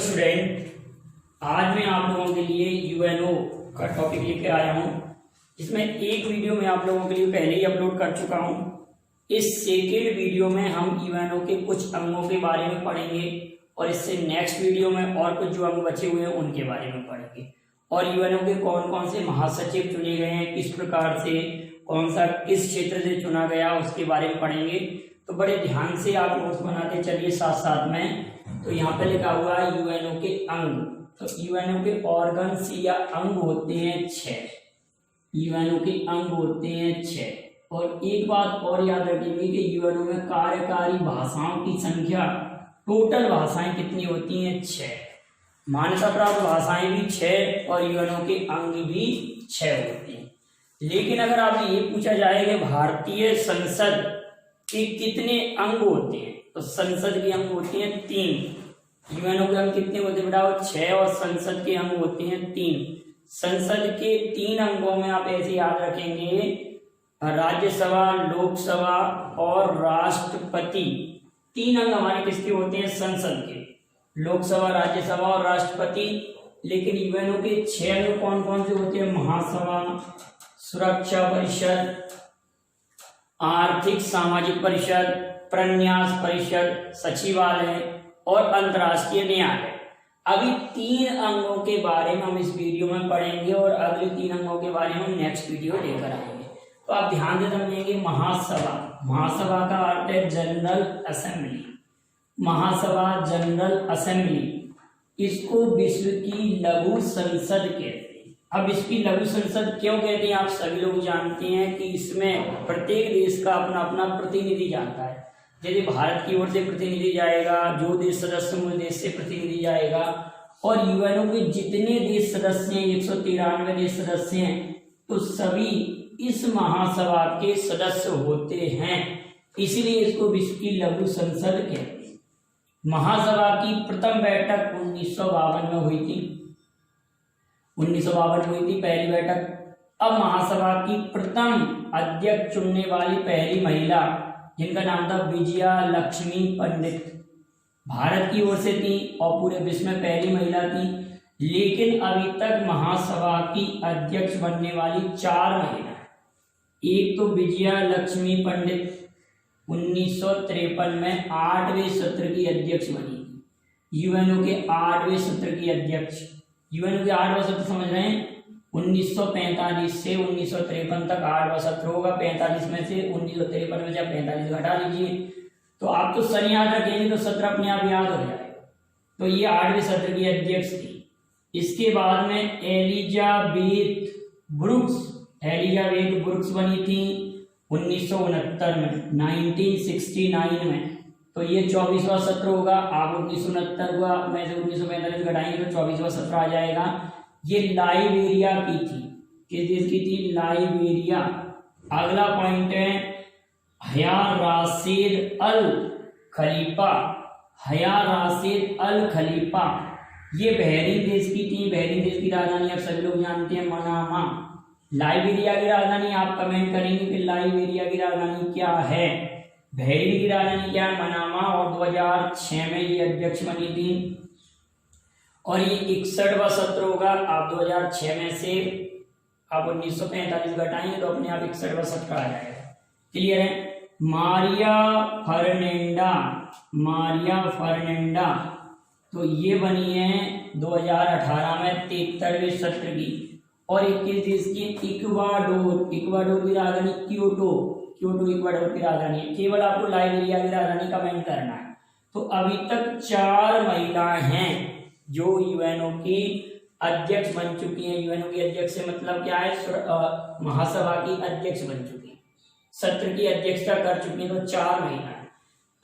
Student, आज मैं आप लोगों के लिए यूएनओ का टॉपिक लेके आया हूँ। इसमें एक वीडियो मैं आप लोगों के लिए पहले ही अपलोड कर चुका हूँ। इस सेकेंड वीडियो में हम यूएनओ के कुछ अंगों के बारे में पढ़ेंगे और इससे नेक्स्ट वीडियो में और कुछ जो अंग बचे हुए हैं उनके बारे में पढ़ेंगे और यूएनओ के कौन कौन से महासचिव चुने गए हैं, किस प्रकार से, कौन सा किस क्षेत्र से चुना गया उसके बारे में पढ़ेंगे। तो बड़े ध्यान से आप नोट्स बनाते चलिए साथ साथ में। तो यहाँ पे लिखा हुआ है यूएनओ के अंग। तो यूएनओ के ऑर्गन्स या अंग होते हैं 6। यूएनओ के अंग होते हैं 6। और एक बात और याद रखेंगे कि यूएनओ में कार्यकारी भाषाओं की संख्या, टोटल भाषाएं कितनी होती हैं? 6। मान्यता प्राप्त भाषाएं भी 6 और यूएनओ के अंग भी 6 होते हैं। लेकिन अगर आप ये पूछा जाए कि भारतीय संसद के कितने अंग होते हैं, तो संसद के अंग होते हैं 3। यूएनओ के अंग कितने होते हैं बेटा? 6 और संसद के अंग होते हैं 3। संसद के 3 अंगों में आप ऐसे याद रखेंगे, राज्यसभा, लोकसभा और राष्ट्रपति। 3 अंग हमारे किसके होते हैं? संसद के, लोकसभा, राज्यसभा और राष्ट्रपति। लेकिन यूएनओ के 6 अंग कौन कौन से होते हैं? महासभा, सुरक्षा परिषद, आर्थिक सामाजिक परिषद, प्रन्यास परिषद, सचिवालय और अंतर्राष्ट्रीय न्यायालय। अभी 3 अंगों के बारे में हम इस वीडियो में पढ़ेंगे और अगले 3 अंगों के बारे में हम नेक्स्ट वीडियो लेकर आएंगे। तो आप ध्यान से समझेंगे। महासभा, महासभा का अर्थ है जनरल असेंबली। महासभा, जनरल असेंबली, इसको विश्व की लघु संसद कहते हैं। अब इसकी लघु संसद क्यों कहते हैं? आप सभी लोग जानते हैं कि इसमें प्रत्येक देश का अपना अपना प्रतिनिधि जाता है। यदि भारत की ओर से प्रतिनिधि जाएगा, जो देश सदस्य उस देश से प्रतिनिधि जाएगा। और यूएनओ के जितने देश सदस्य हैं, 193 देश सदस्य हैं, तो सभी इस महासभा के सदस्य होते हैं। इसीलिए इसको विश्व की लघु संसद कहते हैं। महासभा की प्रथम बैठक 1952 में हुई थी। 1952 में हुई थी पहली बैठक। अब महासभा की प्रथम अध्यक्ष चुनने वाली पहली महिला, जिनका नाम था विजया लक्ष्मी पंडित, भारत की ओर से थी और पूरे विश्व में पहली महिला थी। लेकिन अभी तक महासभा की अध्यक्ष बनने वाली 4 महिला, एक तो विजया लक्ष्मी पंडित 1953 में 8वें सत्र की अध्यक्ष बनी थी। यूएनओ के 8वें सत्र की अध्यक्ष। यूएनओ के 8वां सत्र समझ रहे हैं? 1945 से 1953 तक 8वां सत्र होगा। 45 में से 1953 में से 45 घटा लीजिए, तो आप तो सन याद रखेंगे तो सत्र अपने आप याद हो जाएगा। तो ये 8वें सत्र की अध्यक्ष थी। इसके बाद में एलिजाबेथ ब्रुक्स बनी थी 1969 में, 1969 में। तो ये 24वां सत्र होगा। आप 1969 में से 1945 घटाएंगे तो 24वां सत्र आ जाएगा। ये लाइबेरिया की थी। किस देश की थी? लाइबेरिया। अगला पॉइंट है हया राशिद अल खलीफा। हया राशिद अल खलीफा, ये बहरीन देश की थी। बहरीन देश की राजधानी आप सभी लोग जानते हैं, मनामा। लाइबेरिया की राजधानी आप कमेंट करेंगे कि लाइबेरिया की राजधानी क्या है। बहरीन की राजधानी क्या है? मनामा। और 2006 में ये अध्यक्ष बनी थी। और ये 61वां सत्र होगा। आप 2006 में से आप 1945 घटाएंगे तो अपने आप 61वां सत्र आ जाएगा। क्लियर है? मारिया फर्नांडा, तो ये बनी है 2018 में 73वें सत्र की। और 21 देश की इक्वाडोर की राजधानी क्योटो इक्वाडोर की राजधानी है। केवल आपको लाइबेरिया की राजधानी कमेंट करना है। तो अभी तक 4 महिलाएं हैं जो यूएनओ की अध्यक्ष बन चुकी हैं। यूएनओ की अध्यक्ष से मतलब क्या है? महासभा की अध्यक्ष बन चुकी है, सत्र की अध्यक्षता कर चुकी है। तो 4 महिलाएं।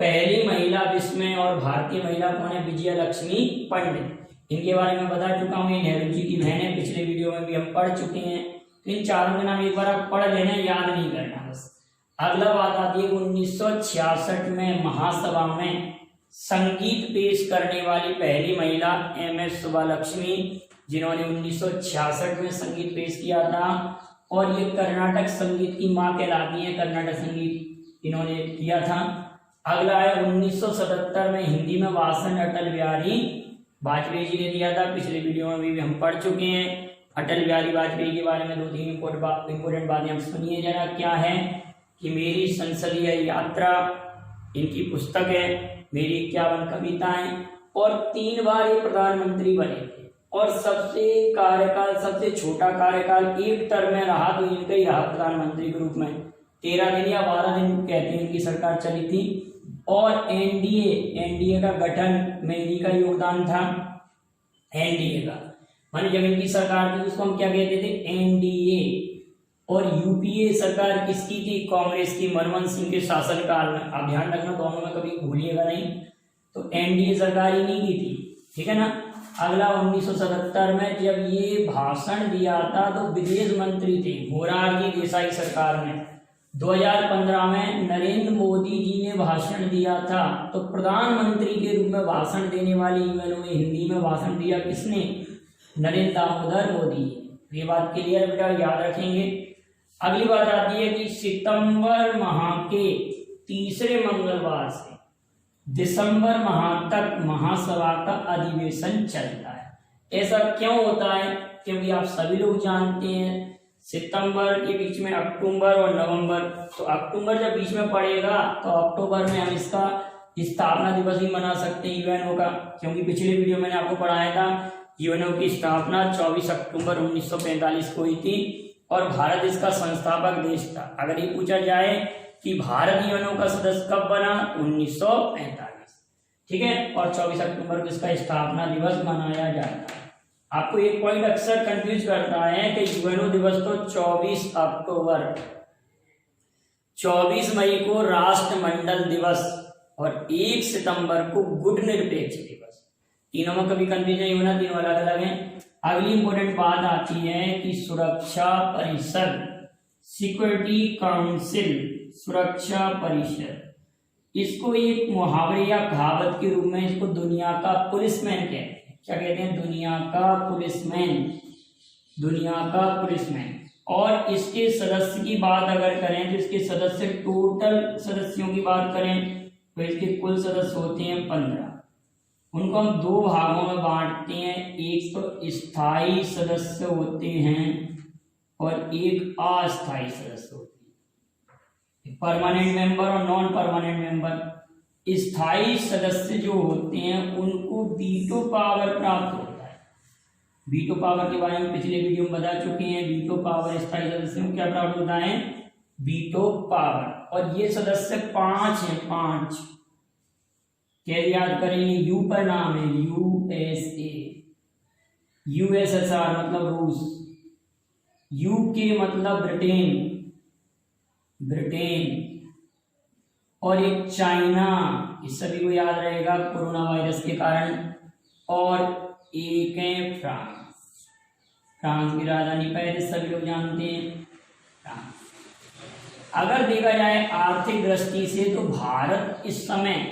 पहली महिला विश्व में और भारतीय महिला कौन है? विजया लक्ष्मी पंडित। इनके बारे में बता चुका हूँ। ये नेहरू जी की बहन है, पिछले वीडियो में भी हम पढ़ चुके हैं। इन 4 के नाम एक बार आप पढ़ लेना, याद नहीं करना बस। अगला बात आती है 1966 में महासभा में संगीत पेश करने वाली पहली महिला MS सुब्बालक्ष्मी, जिन्होंने 1966 में संगीत पेश किया था। और ये कर्नाटक संगीत की मां कहलाती है। कर्नाटक संगीत इन्होंने किया था। अगला है 1977 में हिंदी में भाषण अटल बिहारी वाजपेयी जी ने दिया था, पिछले वीडियो में भी हम पढ़ चुके हैं। अटल बिहारी वाजपेयी के बारे में 2-3 इंपोर्टेंट बातें हम सुनिए जरा। क्या है कि मेरी संसदीय यात्रा, इनकी पुस्तक है, मेरी 51 कविताएं, और 3 बार ये प्रधानमंत्री बने थे, और सबसे छोटा कार्यकाल एक टर्म में रहा तो इनका ही रहा प्रधानमंत्री के रूप में। 13 दिन या 12 दिन कहते हैं इनकी सरकार चली थी। और एनडीए का गठन में इन्हीं का योगदान था। एनडीए का माने जब इनकी सरकार थी उसको हम क्या कहते थे, एनडीए। और यूपीए सरकार किसकी थी, कांग्रेस की, मनमोहन सिंह के शासनकाल में। आप ध्यान रखना, दोनों में कभी भूलिएगा नहीं। तो एनडीए सरकार इन्हीं की थी, ठीक है ना। अगला 1977 में जब ये भाषण दिया था तो विदेश मंत्री थे मोरारजी देसाई सरकार में। 2015 में नरेंद्र मोदी जी ने भाषण दिया था, तो प्रधानमंत्री के रूप में भाषण देने वाली यूएनओ में हिंदी में भाषण दिया किसने, नरेंद्र दामोदर मोदी जी। ये बात क्लियर बेटा, याद रखेंगे। अगली बात आती है कि सितंबर माह के तीसरे मंगलवार से दिसंबर माह तक महासभा का अधिवेशन चलता है। ऐसा क्यों होता है, क्योंकि आप सभी लोग जानते हैं सितंबर के बीच में अक्टूबर और नवंबर, तो अक्टूबर जब बीच में पड़ेगा तो अक्टूबर में हम इसका स्थापना दिवस भी मना सकते हैं यूएनओ का, क्योंकि पिछले वीडियो मैंने आपको पढ़ाया था यूएनओ की स्थापना 24 अक्टूबर 1945 को हुई थी और भारत इसका संस्थापक देश था। अगर ये पूछा जाए कि भारत यूएनओ का सदस्य कब बना, 1945, ठीक है। और 24 अक्टूबर को इसका स्थापना दिवस मनाया जाता है। आपको एक पॉइंट अक्सर कंफ्यूज करता है कि यूएनओ दिवस तो 24 अक्टूबर, 24 मई को राष्ट्रमंडल दिवस और 1 सितंबर को गुटनिरपेक्ष दिवस। तीनों में कभी कंफ्यूजन नहीं होना, तीनों अलग अलग हैं। अगली इंपॉर्टेंट बात आती है कि सुरक्षा परिषद, सिक्योरिटी काउंसिल, सुरक्षा परिषद, इसको एक मुहावरे या कहावत के रूप में इसको दुनिया का पुलिसमैन कहते हैं। क्या कहते हैं, दुनिया का पुलिसमैन, दुनिया का पुलिसमैन। और इसके सदस्य की बात अगर करें तो इसके सदस्य, टोटल सदस्यों की बात करें तो इसके कुल सदस्य होते हैं 15। उनको हम 2 भागों में बांटते हैं, एक तो स्थायी सदस्य होते हैं और एक अस्थायी सदस्य होते हैं, परमानेंट मेंबर और नॉन परमानेंट मेंबर। स्थायी सदस्य जो होते हैं उनको वीटो पावर प्राप्त होता है। वीटो पावर के बारे में पिछले वीडियो में बता चुके हैं। वीटो पावर स्थायी सदस्य को क्या प्राप्त होता है, वीटो पावर। और ये सदस्य 5 हैं, 5 कैसे याद करेंगे, यू पर नाम है, यूएसए, यूएसएसआर मतलब रूस, यूके मतलब ब्रिटेन, ब्रिटेन, और एक चाइना, इस सभी को याद रहेगा कोरोना वायरस के कारण, और एक है फ्रांस, फ्रांस की राजधानी पेरिस सभी लोग जानते हैं, फ्रांस। अगर देखा जाए आर्थिक दृष्टि से तो भारत इस समय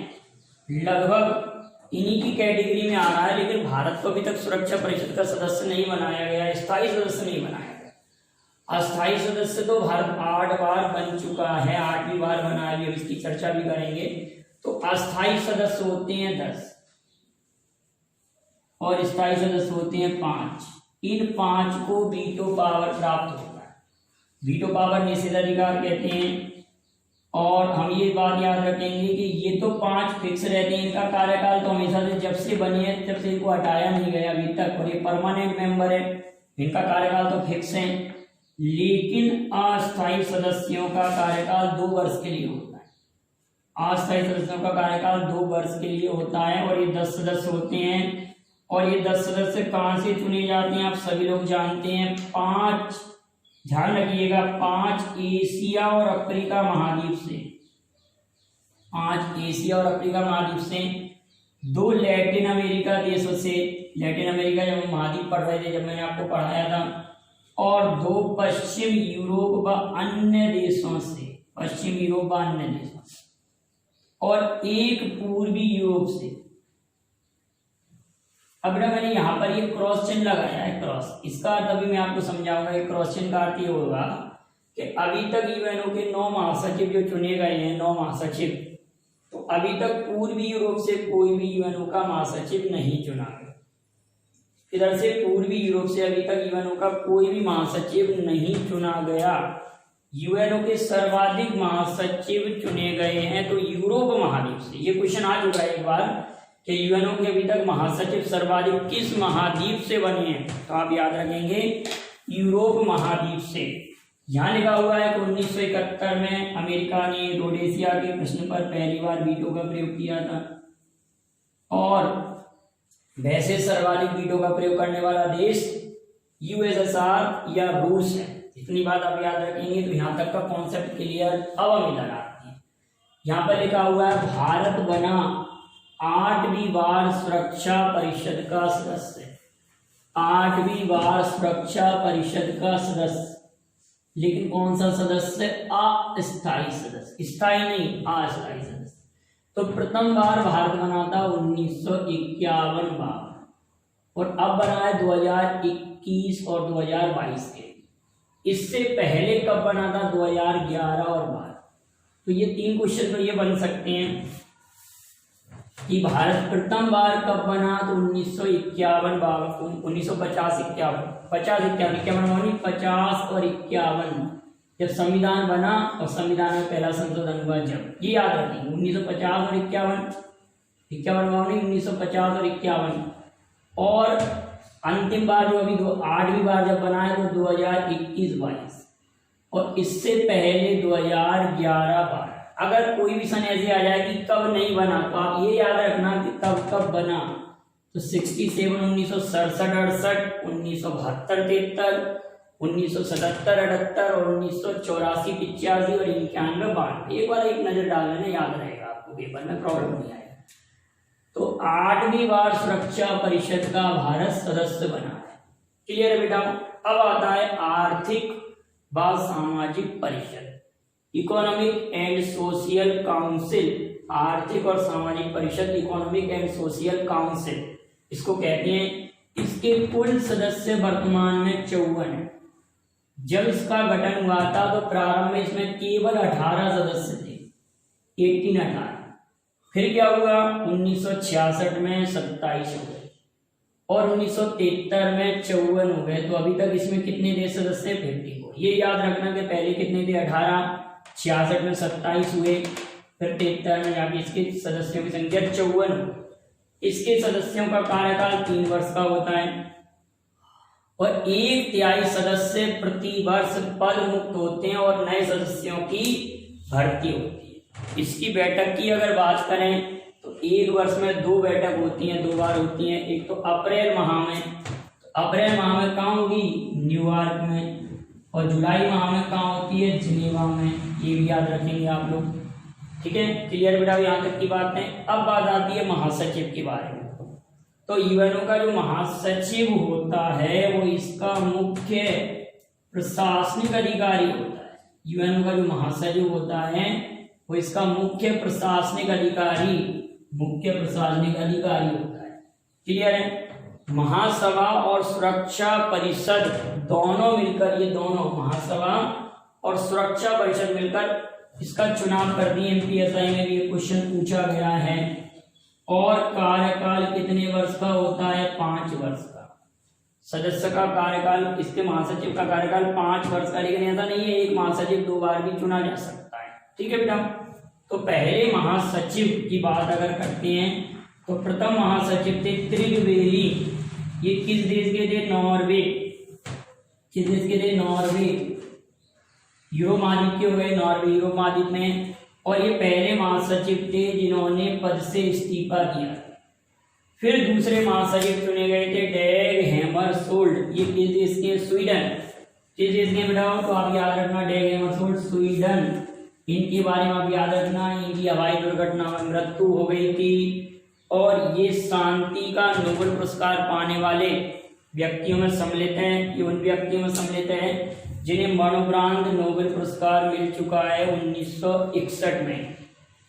लगभग इन्हीं की कैटेगरी में आ रहा है, लेकिन भारत को अभी तक सुरक्षा परिषद का सदस्य नहीं बनाया गया, स्थायी सदस्य नहीं बनाया गया। अस्थायी सदस्य तो भारत 8 बार बन चुका है, 8वीं बार बना है, इसकी चर्चा भी करेंगे। तो अस्थायी सदस्य होते हैं 10 और स्थायी सदस्य होते हैं 5। इन 5 को वीटो पावर प्राप्त होता है। वीटो पावर निषेधाधिकार कहते हैं। और हम ये बात याद रखेंगे कि ये तो 5 फिक्स रहते हैं, इनका कार्यकाल तो हमेशा से जब से बनी है तब से इनको हटाया नहीं गया अभी तक। और ये परमानेंट मेंबर है, इनका कार्यकाल तो फिक्स है। लेकिन अस्थायी सदस्यों का कार्यकाल 2 वर्ष के लिए होता है। अस्थायी सदस्यों का कार्यकाल 2 वर्ष के लिए होता है और ये 10 सदस्य होते हैं। और ये 10 सदस्य कहाँ से चुने जाते हैं, आप सभी लोग जानते हैं। 5, ध्यान रखिएगा, 5 एशिया और अफ्रीका महाद्वीप से, 5 एशिया और अफ्रीका महाद्वीप से, 2 लैटिन अमेरिका देशों से, लैटिन अमेरिका जब हम महाद्वीप पढ़ रहे थे, जब मैंने आपको पढ़ाया था, और 2 पश्चिम यूरोप व अन्य देशों से, पश्चिम यूरोप व अन्य देशों से, और 1 पूर्वी यूरोप से। अब मैंने यहाँ पर ये क्रॉस चिन्ह लगाया है, क्रॉस, इसका अर्थ अभी मैं आपको समझाऊंगा। ये क्रॉस चिन्ह का अर्थ ये होगा कि अभी तक यूएनओ के 9 महासचिव जो चुने गए हैं, 9 महासचिव, तो अभी तक पूर्वी यूरोप से कोई भी यूएनओ का महासचिव नहीं चुना गया। इधर से पूर्वी यूरोप से अभी तक यूएनओ का कोई भी महासचिव नहीं चुना गया। यूएनओ के सर्वाधिक महासचिव चुने गए हैं तो यूरोप महाद्वीप से। ये क्वेश्चन आ चुका है एक बार कि यूएनओ के अभी तक महासचिव सर्वाधिक किस महाद्वीप से बने हैं, तो आप याद रखेंगे यूरोप महाद्वीप से। यहाँ लिखा हुआ है कि 1971 में अमेरिका ने रोडेशिया के प्रश्न पर पहली बार वीटो का प्रयोग किया था, और वैसे सर्वाधिक वीटो का प्रयोग करने वाला देश यूएसएसआर या रूस है। इतनी बात आप याद रखेंगे तो यहाँ तक का कॉन्सेप्ट क्लियर। अब हम इधर आते हैं, यहाँ पर लिखा हुआ है भारत बना 8वीं बार सुरक्षा परिषद का सदस्य। 8वीं बार सुरक्षा परिषद का सदस्य, लेकिन कौन सा सदस्य? अस्थायी सदस्य, स्थायी नहीं, अस्थायी सदस्य। तो प्रथम बार भारत बना था 1951 बार, और अब बना है 2021 और 2022 के। इससे पहले कब बना था? 2011 और 12। तो ये 3 क्वेश्चन तो ये बन सकते हैं कि भारत प्रथम बार कब बना, तो 1951 बार, 1950 51 50 और 51 जब संविधान बना, और संविधान में पहला संशोधन हुआ जब। ये याद रखेंगे 1950 और 51 1950 और 51। और अंतिम बार जो अभी 8वीं बार जब बना है तो 2021-22, और इससे पहले 2011-12। अगर कोई भी सन ऐसे आ जाए कि कब नहीं बना, तो आप ये याद रखना कि तब कब बना। तो 67 1967-68, 1972-73, 1977-78 और 1984-85 और 91-92। एक बार एक नजर डाल लेना, याद रहेगा आपको, पेपर में प्रॉब्लम नहीं आएगा। तो 8वीं बार सुरक्षा परिषद का भारत सदस्य बना है। क्लियर है बेटा? अब आता है आर्थिक व सामाजिक परिषद, इकोनॉमिक एंड सोशल काउंसिल। आर्थिक और सामाजिक परिषद, इकोनॉमिक एंड सोशल काउंसिल इसको कहते हैं। इसके कुल सदस्य वर्तमान में 54 है। जब इसका गठन हुआ था तो प्रारंभ में इसमें केवल 18 सदस्य थे, 18। फिर क्या हुआ? 1966 में 27 हो गए, और 1973 में 54 हो गए। तो अभी तक इसमें कितने देश सदस्य? 54। ये याद रखना कि पहले कितने थे? 18, 66 में 27 हुए, फिर 73 में जाके इसके सदस्यों की संख्या 54। इसके सदस्यों का कार्यकाल 3 वर्ष का होता है, और 1/3 सदस्य प्रति वर्ष पद मुक्त होते हैं और नए सदस्यों की भर्ती होती है। इसकी बैठक की अगर बात करें तो 1 वर्ष में 2 बैठक होती हैं, 2 बार होती हैं। एक तो अप्रैल माह में, तो अप्रैल माह में कहाँ होगी? न्यूयॉर्क में। और जुलाई माह में कहाँ होती है? जिनेवा में। ये भी याद रखेंगे आप लोग, ठीक है? क्लियर बेटा? यहाँ तक की बात है। अब बात आती है महासचिव के बारे में। तो यूएनओ का जो महासचिव होता है वो इसका मुख्य प्रशासनिक अधिकारी होता है। यूएनओ का जो महासचिव होता है वो इसका मुख्य प्रशासनिक अधिकारी होता है। क्लियर है? महासभा और सुरक्षा परिषद दोनों मिलकर, ये दोनों महासभा और सुरक्षा परिषद मिलकर इसका चुनाव करती है। एमपीएसआई में भी ये क्वेश्चन पूछा गया है। और कार्यकाल कितने वर्ष का होता है? 5 वर्ष का। सदस्य का कार्यकाल, इसके महासचिव का कार्यकाल 5 वर्ष का, लेकिन ऐसा नहीं है एक महासचिव 2 बार भी चुना जा सकता है। ठीक है बेटा? तो पहले महासचिव की बात अगर करते हैं तो प्रथम महासचिव थे त्रिगवेली। ये किस देश के थे? नॉर्वे। किस देश के थे? नॉर्वे। यूरोप महाद्वीप के हो गए, नॉर्वे यूरोप महाद्वीप में। और ये पहले महासचिव थे जिन्होंने पद से इस्तीफा दिया। फिर दूसरे महासचिव चुने गए थे डैग हैमरशोल्ड। ये किस देश के? स्वीडन। किस देश के बेटा? तो आप याद रखना, डैग हैमरशोल्ड स्वीडन। इनके बारे में आप याद रखना, इनकी हवाई दुर्घटना में मृत्यु हो गई थी। और ये शांति का नोबेल पुरस्कार पाने वाले व्यक्तियों में सम्मिलित हैं। ये उन व्यक्तियों में सम्मिलित हैं जिन्हें मरणोपरांत नोबेल पुरस्कार मिल चुका है 1961 में।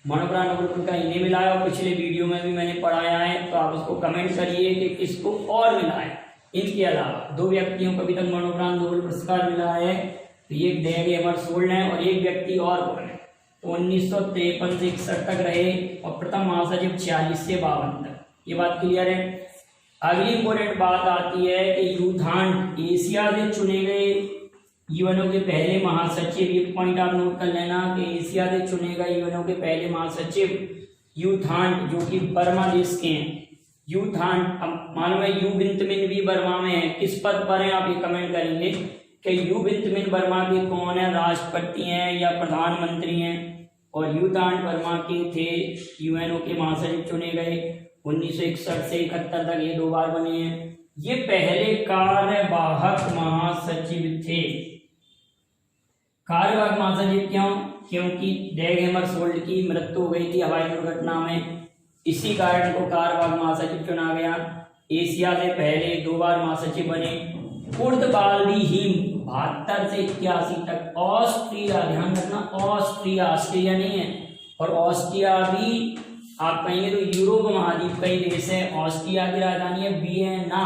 मरणोपरांत नोबेल पुरस्कार इन्हें मिला है, और पिछले वीडियो में भी मैंने पढ़ाया है, तो आप उसको कमेंट करिए कि किसको और मिला है। इनके अलावा 2 व्यक्तियों को अभी तक मरणोपरांत नोबेल पुरस्कार मिला है, तो ये डैग हैमरशोल्ड है और एक व्यक्ति और कौन है? तो 1953 से 61 तक रहे, और प्रथम महासचिव 46 से 52 तक। ये बात क्लियर है? अगली इंपॉर्टेंट बात आती है कि यूथांड एशिया से चुने गए यूएनओ के पहले महासचिव, ये पॉइंट आप नोट कर लेना कि एशिया से चुने गए यूएनओ के पहले महासचिव यूथांड, जो कि बर्मा देश के हैं। यूथांड, अब मालूम है यू विंत मिन भी बर्मा में है, किस पद पर है आप ये कमेंट करेंगे कि यू विंत मिन बर्मा के कौन है, राष्ट्रपति हैं या प्रधानमंत्री हैं। और यूथांड बर्मा के थे यूएनओ के महासचिव चुने गए 1961 से 71 तक, ये 2 बार बने हैं। ये पहले कार्यवाहक महासचिव थे। कार्यवाहक महासचिव क्यों? क्योंकि डैग हैमरशोल्ड की मृत्यु हो गई थी हवाई दुर्घटना में, इसी कारण को कार्यवाहक महासचिव चुना गया। एशिया से पहले 2 बार महासचिव बने। पुर्तगालीहीम 72 से 81 तक। ऑस्ट्रिया, ध्यान रखना ऑस्ट्रिया, ऑस्ट्रिया नहीं है, और ऑस्ट्रिया भी आप कहेंगे तो यूरोप महाद्वीप का ही देश है। ऑस्ट्रिया की राजधानी है वियना।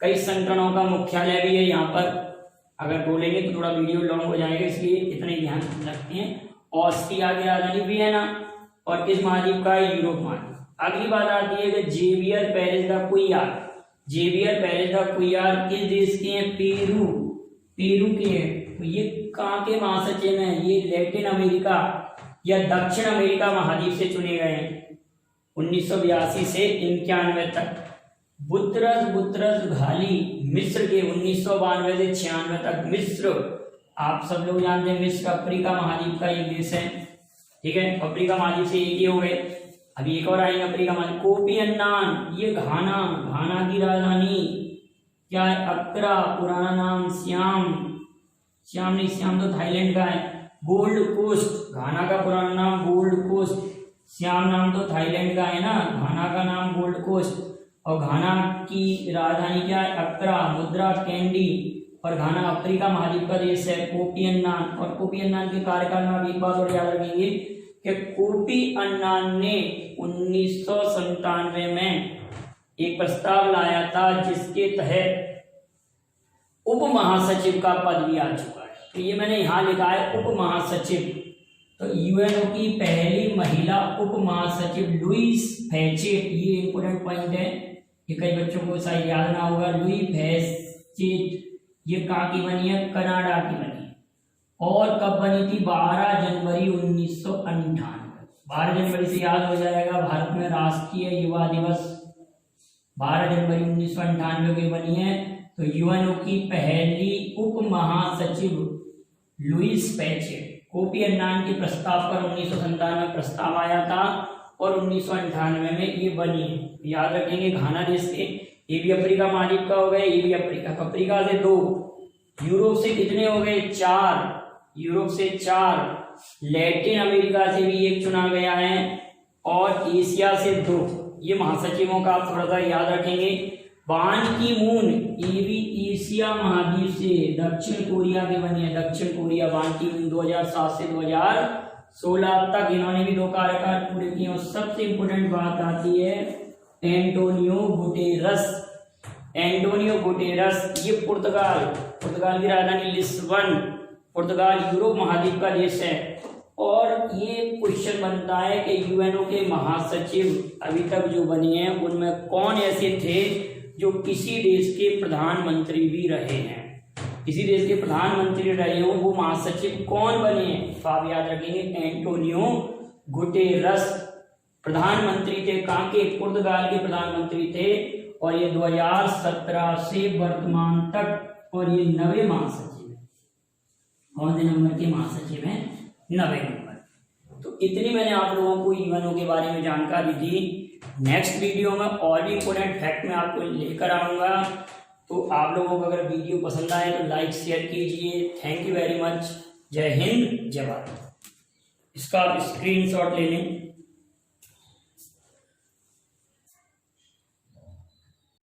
कई संगठनों का मुख्यालय भी है यहाँ पर, अगर बोलेंगे तो थोड़ा वीडियो लॉन्ग हो जाएगा, इसलिए इतना ही ध्यान रखते हैं। ऑस्ट्रिया की राजधानी वियना, और किस महाद्वीप का है? यूरोप महाद्वीप। अगली बात आती है कि Javier Perez de Cuellar. Javier Perez de Cuellar किस देश के हैं? पेरू, पेरू के हैं। तो ये कहाँ के महासचिव हैं? ये लैटिन अमेरिका या दक्षिण अमेरिका महाद्वीप से चुने गए हैं 1982 से 91 तक। बुतरस घाली मिस्र के 1992 से 96 तक। मिस्र आप सब लोग जानते हैं, मिस्र अफ्रीका महाद्वीप का एक देश है, ठीक है। अफ्रीका महाद्वीप से एक ही हो गए, अभी एक और आएंगे अफ्रीका महाद्वीप। कोफी अन्नान, ये घाना, घाना की राजधानी क्या है? अक्रा, पुराना नाम श्याम, श्याम नहीं, श्याम तो थाईलैंड का है। गोल्ड कोस्ट, घाना का पुराना नाम गोल्ड कोस्ट, श्याम नाम तो थाईलैंड का है ना, घाना का नाम गोल्ड कोस्ट। और घाना की राजधानी क्या है? अक्रा। मुद्रा कैंडी, और घाना अफ्रीका महाद्वीप का देश है। कोफी अन्नान, और कोफी अन्नान के कार्यकाल में आप एक बात और याद रखेंगे कि कोफी अन्नान ने 1997 में एक प्रस्ताव लाया था जिसके तहत उप महासचिव का पद भी आ चुका है। तो ये मैंने यहाँ लिखा है उप महासचिव। तो यूएनओ की पहली महिला उप महासचिव लुईस फैचेट, ये इंपोर्टेंट पॉइंट है, ये कई बच्चों को शायद याद ना होगा। लुई फैचेट ये कहाँ की बनी है? कनाडा की बनी है। और कब बनी थी? 12 जनवरी 1998। 12 जनवरी से याद हो जाएगा भारत में राष्ट्रीय युवा दिवस 12 जनवरी 1998 की बनी है। तो यूएनओ की पहली उप महासचिव लुईस फैचेट। कोफी अन्नान के प्रस्ताव पर 1997 में प्रस्ताव आया था और 1998 में ये बनी है। याद रखेंगे घाना देश के, ये भी अफ्रीका महाद्वीप का हो गए, ये भी अफ्रीका। अफ्रीका से 2, यूरोप से कितने हो गए? 4, यूरोप से 4, लैटिन अमेरिका से भी 1 चुना गया है, और एशिया से 2। ये महासचिवों का आप थोड़ा सा याद रखेंगे। बान की मून, ये भी एशिया महाद्वीप से, दक्षिण कोरिया के बनी है, दक्षिण कोरिया। बान की मून 2007 से 2016 तक इन्होंने भी 2 कार्यकाल पूरे किए। और सबसे इंपोर्टेंट बात आती है एंटोनियो गुटेरस। एंटोनियो गुटेरस ये पुर्तगाल, पुर्तगाल की राजधानी लिस्बन, पुर्तगाल यूरोप महाद्वीप का देश है। और ये क्वेश्चन बनता है कि यूएनओ के महासचिव अभी तक जो बने हैं उनमें कौन ऐसे थे जो किसी देश के प्रधानमंत्री भी रहे हैं, किसी देश के प्रधानमंत्री रहे हो, वो महासचिव कौन बने हैं? तो आप याद रखेंगे एंटोनियो गुटेरस प्रधानमंत्री थे। कहाँ के? पुर्तगाल के प्रधानमंत्री थे। और ये 2017 से वर्तमान तक, और ये 90 महासचिव है। कौन से नंबर के महासचिव हैं? 90 नंबर। तो इतनी मैंने आप लोगों को यूएनओ के बारे में जानकारी दी। नेक्स्ट वीडियो में और भी इंपोर्टेंट फैक्ट मैं आपको लेकर आऊँगा। तो आप लोगों को अगर वीडियो पसंद आए तो लाइक शेयर कीजिए। Thank you very much. जय हिंद, जय भारत। इसका आप स्क्रीनशॉट ले लें।